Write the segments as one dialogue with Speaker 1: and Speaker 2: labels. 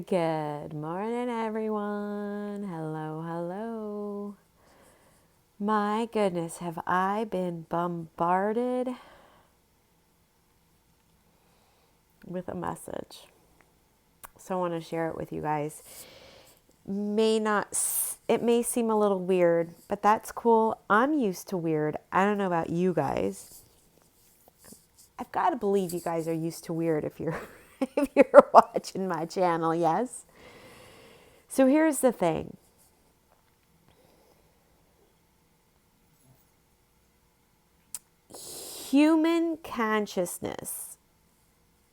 Speaker 1: Good morning, everyone. Hello, hello. My goodness, have I been bombarded with a message? So I want to share it with you guys. It may seem a little weird, but that's cool. I'm used to weird. I don't know about you guys. I've got to believe you guys are used to weird if you're if you're watching my channel, yes? So here's the thing. Human consciousness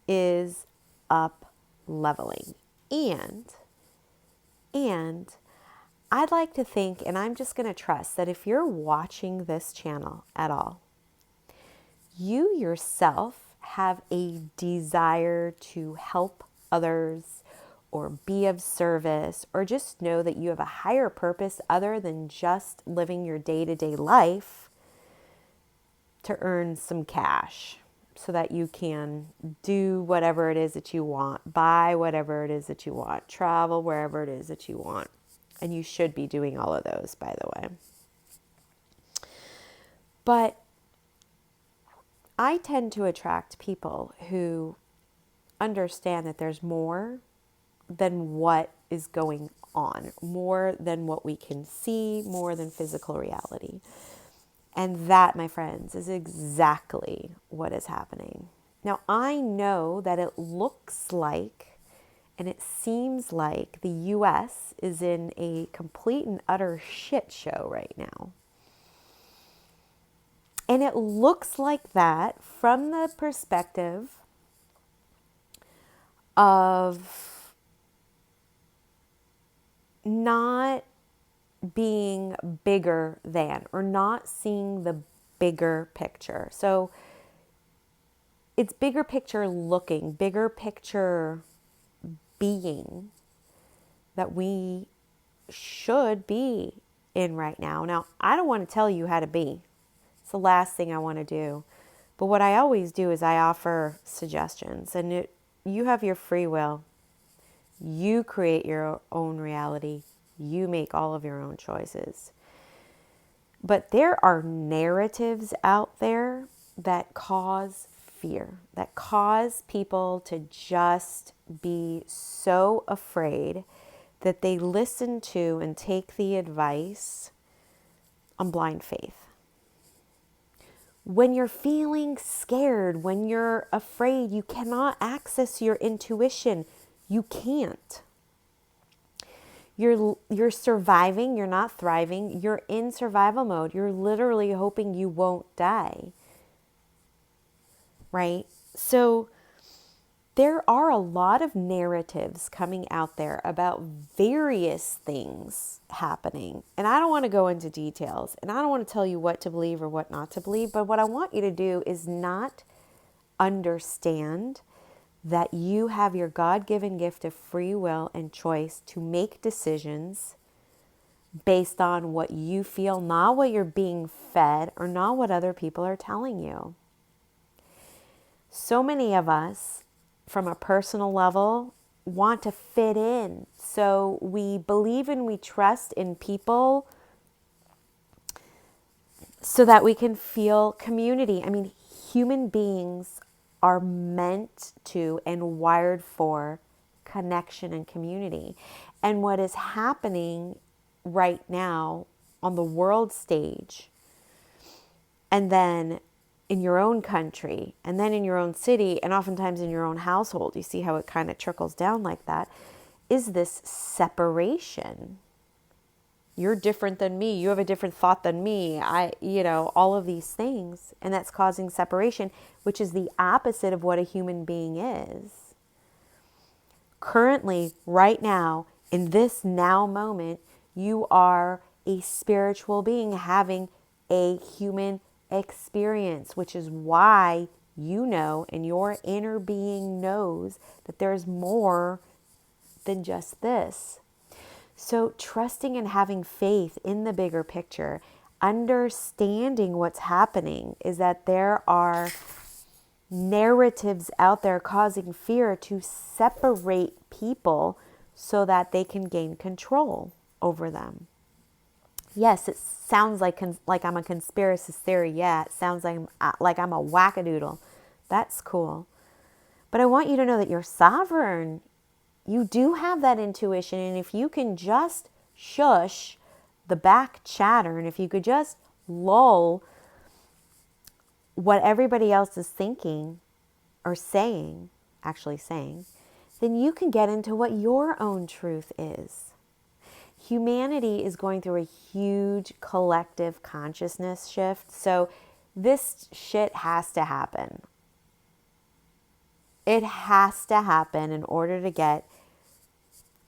Speaker 1: is up leveling. And I'd like to think, and I'm just going to trust that if you're watching this channel at all, you yourself have a desire to help others or be of service, or just know that you have a higher purpose other than just living your day-to-day life to earn some cash so that you can do whatever it is that you want, buy whatever it is that you want, travel wherever it is that you want. And you should be doing all of those, by the way. But I tend to attract people who understand that there's more than what is going on, more than what we can see, more than physical reality. And that, my friends, is exactly what is happening. Now, I know that it looks like and it seems like the U.S. is in a complete and utter shit show right now. And it looks like that from the perspective of not being bigger than, or not seeing the bigger picture. So it's bigger picture looking, bigger picture being that we should be in right now. Now, I don't want to tell you how to be. It's the last thing I want to do. But what I always do is I offer suggestions, and you have your free will. You create your own reality. You make all of your own choices. But there are narratives out there that cause fear, that cause people to just be so afraid that they listen to and take the advice on blind faith. When you're feeling scared, when you're afraid, you cannot access your intuition. You can't. You're surviving, you're not thriving, you're in survival mode. You're literally hoping you won't die. Right? So there are a lot of narratives coming out there about various things happening. And I don't want to go into details, and I don't want to tell you what to believe or what not to believe, but what I want you to do is not understand that you have your God-given gift of free will and choice to make decisions based on what you feel, not what you're being fed or not what other people are telling you. So many of us, from a personal level, want to fit in. So we believe and we trust in people so that we can feel community. I mean, human beings are meant to and wired for connection and community. And what is happening right now on the world stage, and then in your own country, and then in your own city, and oftentimes in your own household, you see how it kind of trickles down like that, is this separation. You're different than me. You have a different thought than me. All of these things. And that's causing separation, which is the opposite of what a human being is. Currently, right now, in this now moment, you are a spiritual being having a human experience, which is why you know, and your inner being knows, that there's more than just this. So trusting and having faith in the bigger picture, understanding what's happening, is that there are narratives out there causing fear to separate people so that they can gain control over them. Yes, it sounds like I'm a conspiracy theory. Yeah, it sounds like I'm a wackadoodle. That's cool. But I want you to know that you're sovereign. You do have that intuition. And if you can just shush the back chatter, and if you could just lull what everybody else is thinking or saying, actually saying, then you can get into what your own truth is. Humanity is going through a huge collective consciousness shift. So this shit has to happen. It has to happen in order to get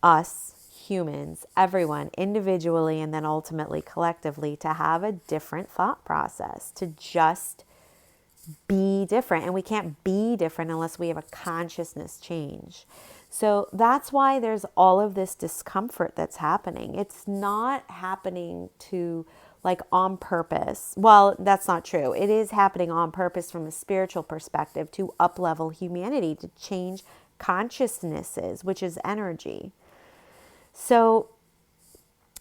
Speaker 1: us humans, everyone individually and then ultimately collectively, to have a different thought process, to just be different. And we can't be different unless we have a consciousness change. So that's why there's all of this discomfort that's happening. It's not happening to like on purpose. Well, that's not true. It is happening on purpose from a spiritual perspective to up-level humanity, to change consciousnesses, which is energy. So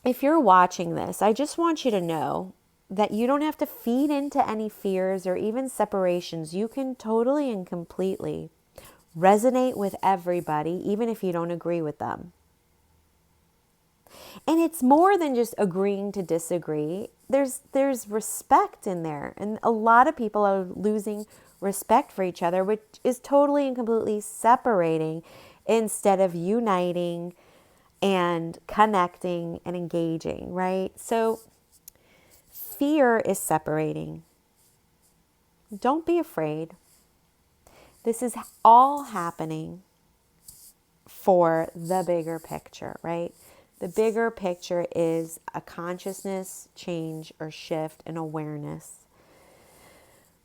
Speaker 1: if you're watching this, I just want you to know that you don't have to feed into any fears or even separations. You can totally and completely resonate with everybody, even if you don't agree with them. And it's more than just agreeing to disagree. There's respect in there. And a lot of people are losing respect for each other, which is totally and completely separating instead of uniting and connecting and engaging, right? So fear is separating. Don't be afraid. This is all happening for the bigger picture, right? The bigger picture is a consciousness change or shift in awareness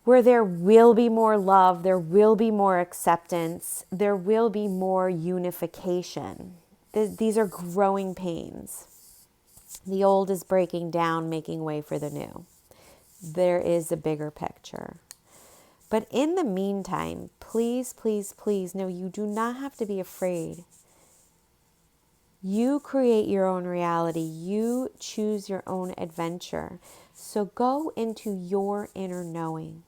Speaker 1: where there will be more love, there will be more acceptance, there will be more unification. These are growing pains. The old is breaking down, making way for the new. There is a bigger picture. But in the meantime, please, please, please, no, you do not have to be afraid. You create your own reality. You choose your own adventure. So go into your inner knowing.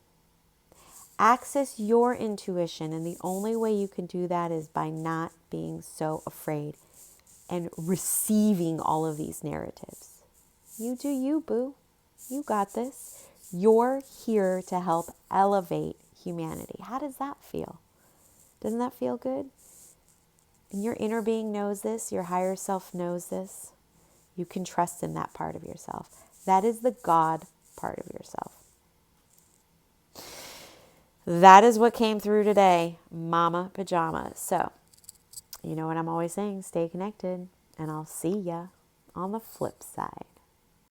Speaker 1: Access your intuition. And the only way you can do that is by not being so afraid and receiving all of these narratives. You do you, boo. You got this. You're here to help elevate humanity. How does that feel? Doesn't that feel good? And your inner being knows this. Your higher self knows this. You can trust in that part of yourself. That is the God part of yourself. That is what came through today, Mama Pajama. So, you know what I'm always saying? Stay connected, and I'll see ya on the flip side.